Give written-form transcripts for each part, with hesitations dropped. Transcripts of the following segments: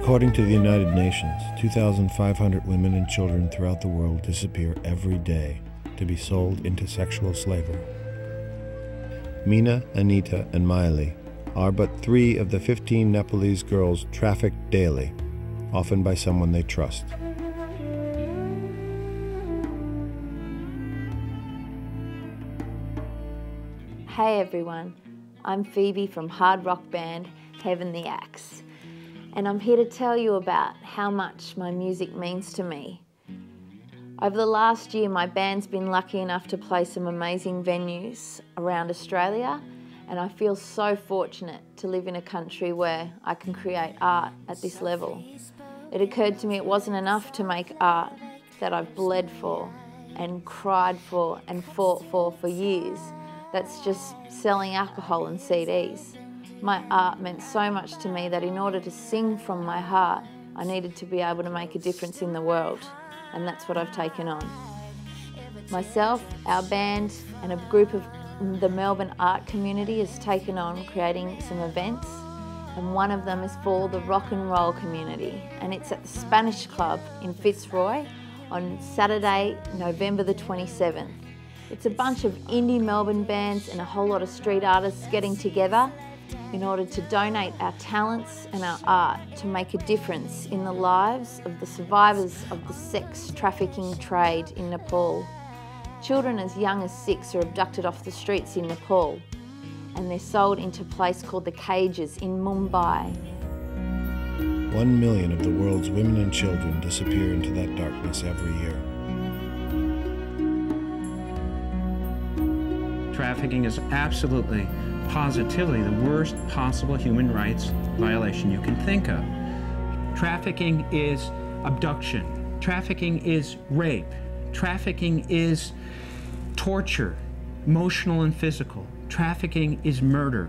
According to the United Nations, 2,500 women and children throughout the world disappear every day to be sold into sexual slavery. Meena, Anita, and Miley are but 3 of the 15 Nepalese girls trafficked daily, often by someone they trust. Hey everyone, I'm Phoebe from hard rock band Heaven the Axe, and I'm here to tell you about how much my music means to me. Over the last year, my band's been lucky enough to play some amazing venues around Australia, and I feel so fortunate to live in a country where I can create art at this level. It occurred to me it wasn't enough to make art that I've bled for and cried for and fought for years. That's just selling alcohol and CDs. My art meant so much to me that in order to sing from my heart, I needed to be able to make a difference in the world, and that's what I've taken on. Myself, our band, and a group of the Melbourne art community has taken on creating some events, and one of them is for the rock and roll community, and it's at the Spanish Club in Fitzroy on Saturday, November the 27th. It's a bunch of indie Melbourne bands and a whole lot of street artists getting together in order to donate our talents and our art to make a difference in the lives of the survivors of the sex trafficking trade in Nepal. Children as young as 6 are abducted off the streets in Nepal, and they're sold into a place called the Cages in Mumbai. 1 million of the world's women and children disappear into that darkness every year. Trafficking is absolutely, positively the worst possible human rights violation you can think of. Trafficking is abduction. Trafficking is rape. Trafficking is torture, emotional and physical. Trafficking is murder.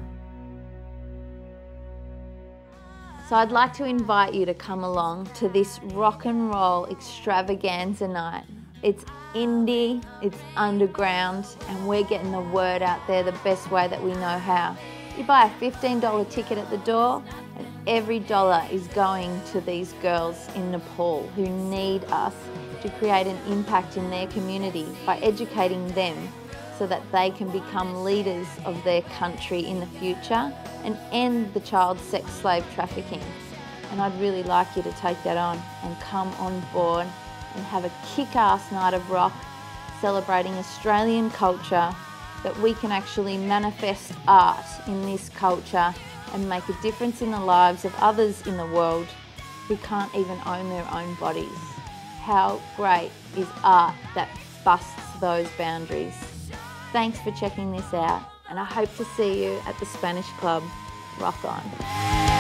So I'd like to invite you to come along to this rock and roll extravaganza night. It's indie, it's underground, and we're getting the word out there the best way that we know how. You buy a $15 ticket at the door, and every dollar is going to these girls in Nepal who need us to create an impact in their community by educating them so that they can become leaders of their country in the future and end the child sex slave trafficking. And I'd really like you to take that on and come on board and have a kick-ass night of rock celebrating Australian culture, that we can actually manifest art in this culture and make a difference in the lives of others in the world who can't even own their own bodies. How great is art that busts those boundaries? Thanks for checking this out, and I hope to see you at the Spanish Club. Rock on.